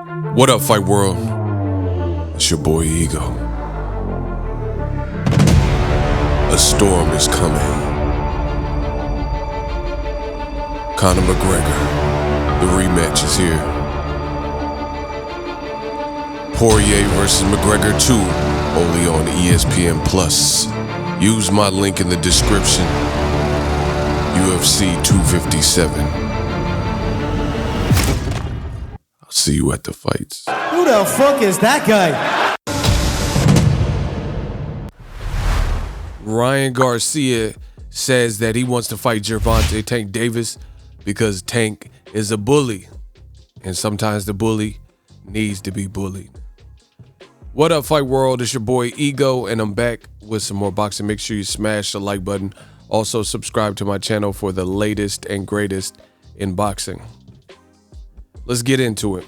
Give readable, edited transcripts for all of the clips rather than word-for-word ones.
What up, Fight World? It's your boy Ego. A storm is coming. Conor McGregor, the rematch is here. Poirier versus McGregor 2, only on ESPN Plus. Use my link in the description. UFC 257. I'll see you at the fights. Who the fuck is that guy? Ryan Garcia says that he wants to fight Gervonta Tank Davis because Tank is a bully, and sometimes the bully needs to be bullied. What up, Fight World? It's your boy Ego, and I'm back with some more boxing. Make sure you smash the like button. Also, subscribe to my channel for the latest and greatest in boxing. Let's get into it.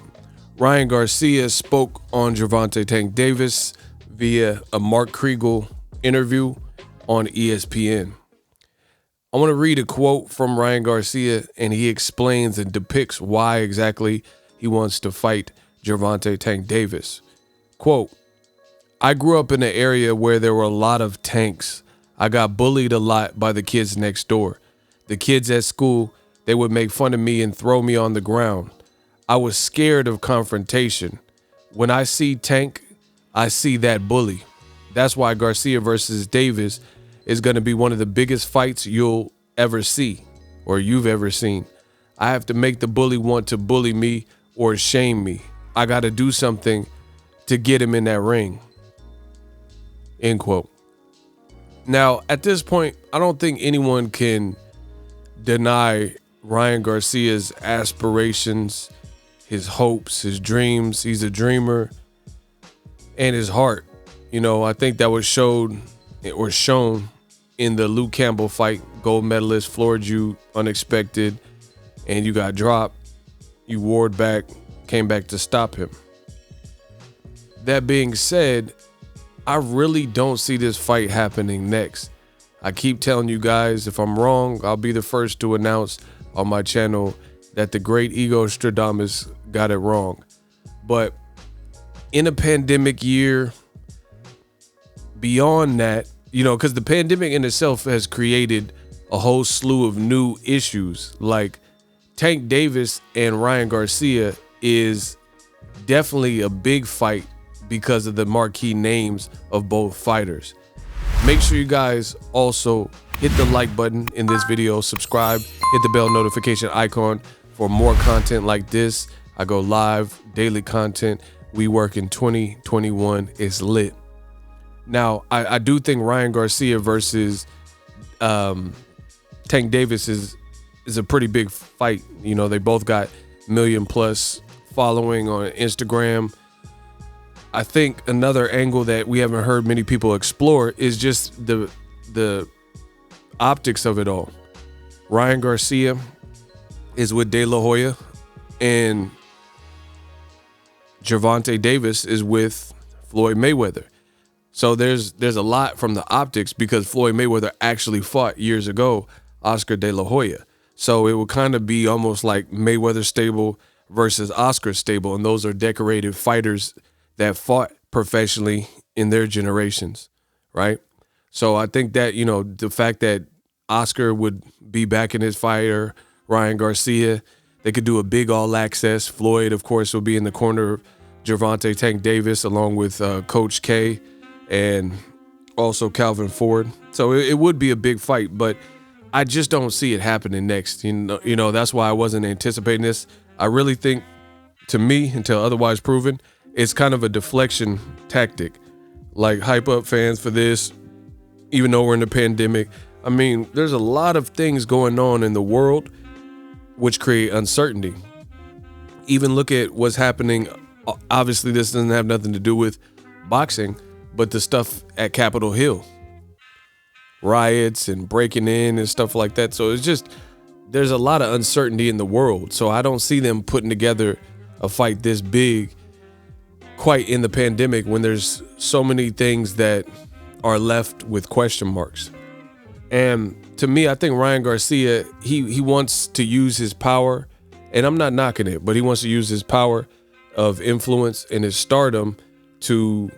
Ryan Garcia spoke on Gervonta Tank Davis via a Mark Kriegel interview on ESPN. I want to read a quote from Ryan Garcia, and he explains and depicts why exactly he wants to fight Gervonta Tank Davis. Quote, I grew up in an area where there were a lot of tanks. I got bullied a lot by the kids next door. The kids at school, they would make fun of me and throw me on the ground. I was scared of confrontation. When I see Tank, I see that bully. That's why Garcia versus Davis is going to be one of the biggest fights you'll ever see or you've ever seen. I have to make the bully want to bully me or shame me. I got to do something to get him in that ring. End quote. Now, at this point, I don't think anyone can deny Ryan Garcia's aspirations, his hopes, his dreams. He's a dreamer, and his heart. You know, I think that was shown in the Luke Campbell fight. Gold medalist floored you unexpected, and you got dropped. You warred back, came back to stop him. That being said, I really don't see this fight happening next. I keep telling you guys, if I'm wrong, I'll be the first to announce on my channel that the great Ego Stradamus got it wrong. But in a pandemic year, beyond that, you know, because the pandemic in itself has created a whole slew of new issues. Like Tank Davis and Ryan Garcia is definitely a big fight because of the marquee names of both fighters. Make sure you guys also hit the like button in this video, subscribe, hit the bell notification icon for more content like this. I go live, daily content. We work in 2021. It's lit. Now, I do think Ryan Garcia versus Tank Davis is a pretty big fight. You know, they both got million plus following on Instagram. I think another angle that we haven't heard many people explore is just the optics of it all. Ryan Garcia is with De La Hoya, and Gervonta Davis is with Floyd Mayweather. So there's a lot from the optics because Floyd Mayweather actually fought years ago Oscar De La Hoya. So it would kind of be almost like Mayweather stable versus Oscar stable, and those are decorated fighters that fought professionally in their generations, right? So I think that, you know, the fact that Oscar would be back in his fighter, Ryan Garcia, they could do a big all access. Floyd, of course, will be in the corner of Gervonta Tank Davis along with Coach K and also Calvin Ford. So it would be a big fight, but I just don't see it happening next. You know, that's why I wasn't anticipating this. I really think, to me, until otherwise proven, it's kind of a deflection tactic. Like, hype up fans for this, even though we're in a pandemic. I mean, there's a lot of things going on in the world which create uncertainty. Even look at what's happening. Obviously, this doesn't have nothing to do with boxing, but the stuff at Capitol Hill. Riots and breaking in and stuff like that. So it's just, there's a lot of uncertainty in the world. So I don't see them putting together a fight this big quite in the pandemic when there's so many things that are left with question marks. And to me, I think Ryan Garcia, he wants to use his power, and I'm not knocking it, but he wants to use his power of influence and his stardom to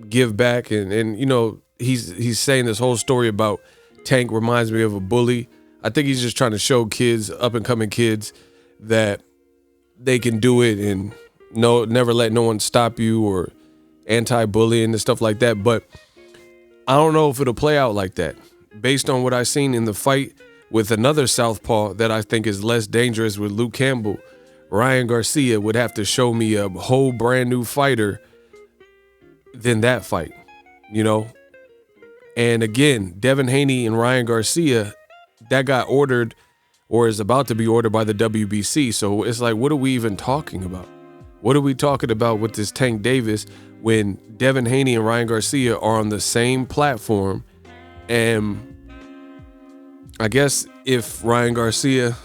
give back. And you know, he's saying this whole story about Tank reminds me of a bully. I think he's just trying to show kids, up and coming kids, that they can do it and never let no one stop you, or anti-bullying and stuff like that. But I don't know if it'll play out like that. Based on what I've seen in the fight with another southpaw that I think is less dangerous with Luke Campbell, Ryan Garcia would have to show me a whole brand new fighter than that fight, you know? And again, Devin Haney and Ryan Garcia, that got ordered or is about to be ordered by the WBC. So it's like, what are we even talking about? What are we talking about with this Tank Davis when Devin Haney and Ryan Garcia are on the same platform? And I guess if Ryan Garcia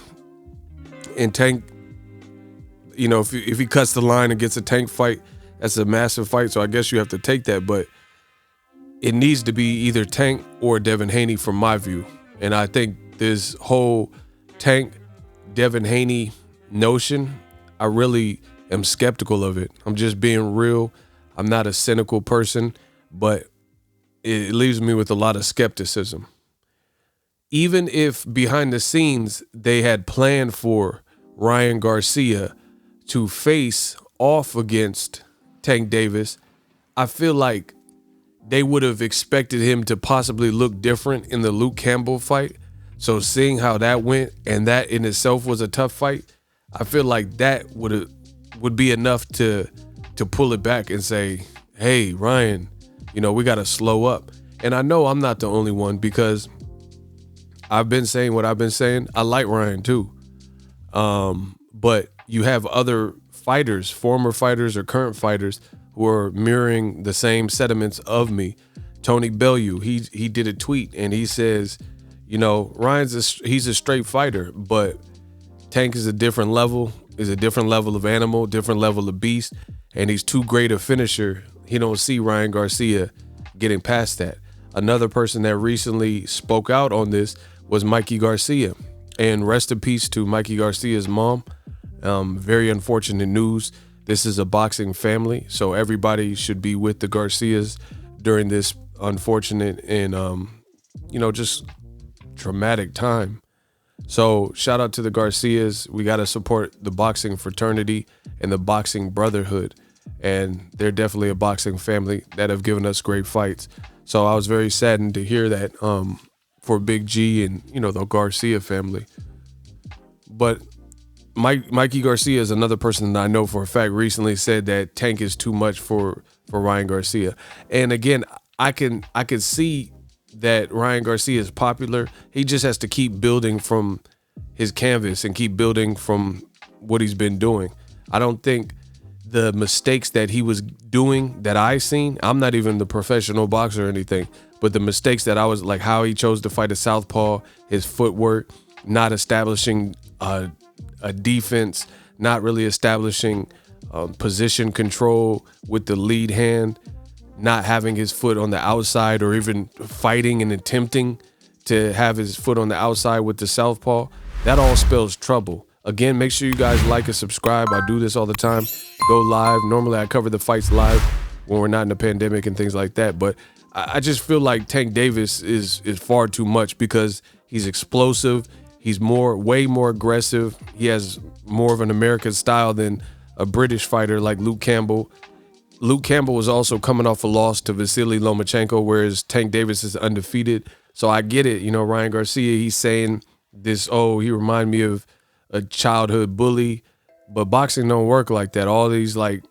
and Tank, you know, if he cuts the line and gets a Tank fight, that's a massive fight. So I guess you have to take that. But it needs to be either Tank or Devin Haney from my view. And I think this whole Tank, Devin Haney notion, I really am skeptical of it. I'm just being real. I'm not a cynical person, but it leaves me with a lot of skepticism. Even if behind the scenes they had planned for Ryan Garcia to face off against Tank Davis, I feel like they would have expected him to possibly look different in the Luke Campbell fight. So seeing how that went, and that in itself was a tough fight, I feel like that would be enough to pull it back and say, hey, Ryan, you know, we got to slow up. And I know I'm not the only one, because I've been saying what I've been saying. I like Ryan too. But you have other fighters, former fighters or current fighters, who are mirroring the same sentiments of me. Tony Bellew, he did a tweet and he says, you know, he's a straight fighter, but Tank is a different level of animal, different level of beast, and he's too great a finisher. He don't see Ryan Garcia getting past that. Another person that recently spoke out on this was Mikey Garcia, and rest in peace to Mikey Garcia's mom. Very unfortunate news. This is a boxing family, so everybody should be with the Garcias during this unfortunate and, you know, just traumatic time. So shout out to the Garcias. We got to support the boxing fraternity and the boxing brotherhood. And they're definitely a boxing family that have given us great fights. So I was very saddened to hear that for Big G and, you know, the Garcia family. But Mikey Garcia is another person that I know for a fact recently said that Tank is too much for Ryan Garcia. And again, I can see that Ryan Garcia is popular. He just has to keep building from his canvas and keep building from what he's been doing. I don't think the mistakes that he was doing that I seen, I'm not even the professional boxer or anything, but the mistakes that I was like, how he chose to fight a southpaw, his footwork, not establishing a defense, not really establishing position control with the lead hand, not having his foot on the outside, or even fighting and attempting to have his foot on the outside with the southpaw. That all spells trouble. Again, make sure you guys like and subscribe. I do this all the time. Go live. Normally I cover the fights live when we're not in a pandemic and things like that. But I just feel like Tank Davis is far too much, because he's explosive. He's way more aggressive. He has more of an American style than a British fighter like Luke Campbell. Luke Campbell was also coming off a loss to Vasily Lomachenko, whereas Tank Davis is undefeated. So I get it. You know, Ryan Garcia, he's saying this, he remind me of a childhood bully. But boxing don't work like that. All these like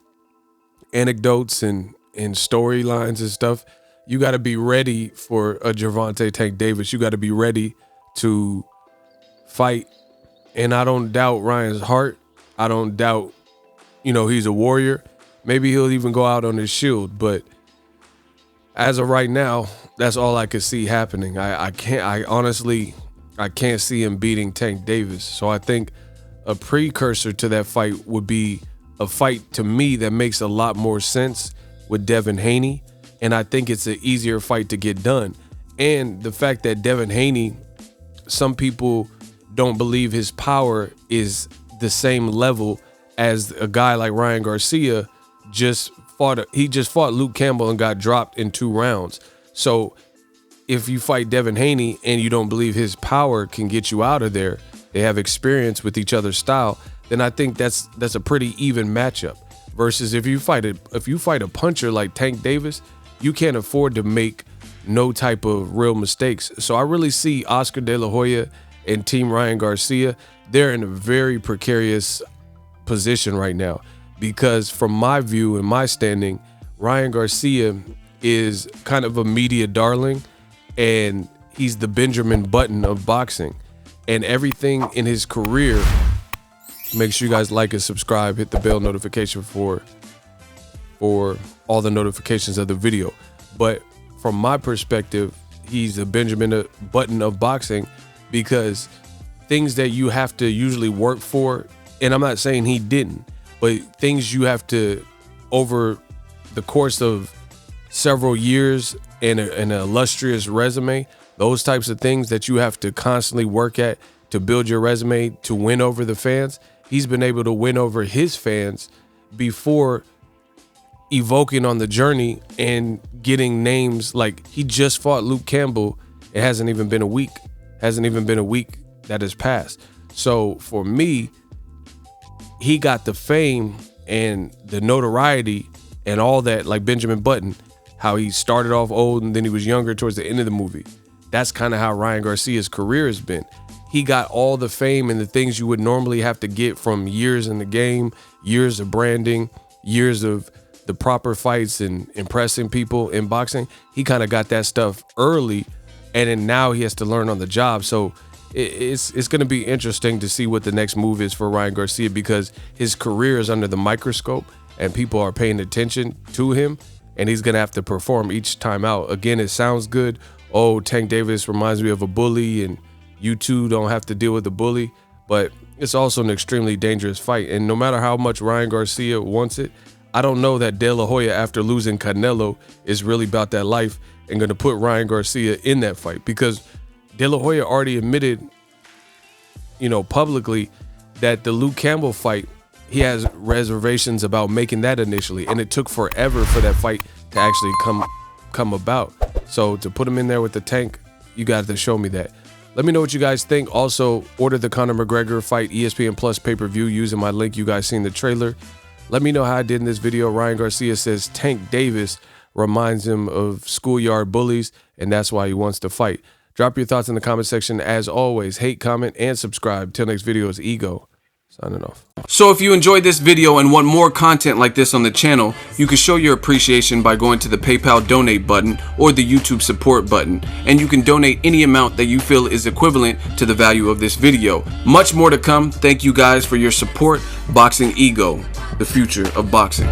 anecdotes and storylines and stuff, you got to be ready for a Gervonta Tank Davis. You got to be ready to fight. And I don't doubt Ryan's heart. I don't doubt, you know, he's a warrior. Maybe he'll even go out on his shield. But as of right now, that's all I could see happening. I honestly can't see him beating Tank Davis. So I think a precursor to that fight would be a fight, to me, that makes a lot more sense with Devin Haney. And I think it's an easier fight to get done. And the fact that Devin Haney, some people don't believe his power is the same level as a guy like Ryan Garcia just fought Luke Campbell and got dropped in 2 rounds. So if you fight Devin Haney and you don't believe his power can get you out of there, they have experience with each other's style, then I think that's a pretty even matchup. Versus if you fight a puncher like Tank Davis, you can't afford to make no type of real mistakes. So I really see Oscar De La Hoya and Team Ryan Garcia, they're in a very precarious position right now, because from my view and my standing, Ryan Garcia is kind of a media darling, and he's the Benjamin Button of boxing. And everything in his career, make sure you guys like and subscribe, hit the bell notification for all the notifications of the video. But from my perspective, he's the Benjamin Button of boxing, because things that you have to usually work for, and I'm not saying he didn't, but things you have to, over the course of several years and an illustrious resume, those types of things that you have to constantly work at to build your resume to win over the fans, he's been able to win over his fans before evoking on the journey and getting names. Like, he just fought Luke Campbell. It hasn't even been a week that has passed. So for me, he got the fame and the notoriety and all that, like Benjamin Button, how he started off old and then he was younger towards the end of the movie. That's kind of how Ryan Garcia's career has been. He got all the fame and the things you would normally have to get from years in the game, years of branding, years of the proper fights and impressing people in boxing. He kind of got that stuff early, and then now he has to learn on the job. So it's going to be interesting to see what the next move is for Ryan Garcia, because his career is under the microscope and people are paying attention to him, and he's going to have to perform each time out. Again, it sounds good. Oh, Tank Davis reminds me of a bully, and you two don't have to deal with the bully, but it's also an extremely dangerous fight. And no matter how much Ryan Garcia wants it, I don't know that De La Hoya, after losing Canelo, is really about that life and going to put Ryan Garcia in that fight, because De La Hoya already admitted, publicly, that the Luke Campbell fight, he has reservations about making that initially, and it took forever for that fight to actually come about. So to put him in there with the Tank, you got to show me that. Let me know what you guys think. Also, order the Conor McGregor fight ESPN Plus pay-per-view using my link. You guys seen the trailer. Let me know how I did in this video. Ryan Garcia says Tank Davis reminds him of schoolyard bullies, and that's why he wants to fight. Drop your thoughts in the comment section. As always, hate, comment, and subscribe. Till next video, is Ego signing off. So if you enjoyed this video and want more content like this on the channel, you can show your appreciation by going to the PayPal donate button or the YouTube support button, and you can donate any amount that you feel is equivalent to the value of this video. Much more to come. Thank you guys for your support. Boxing Ego, the future of boxing.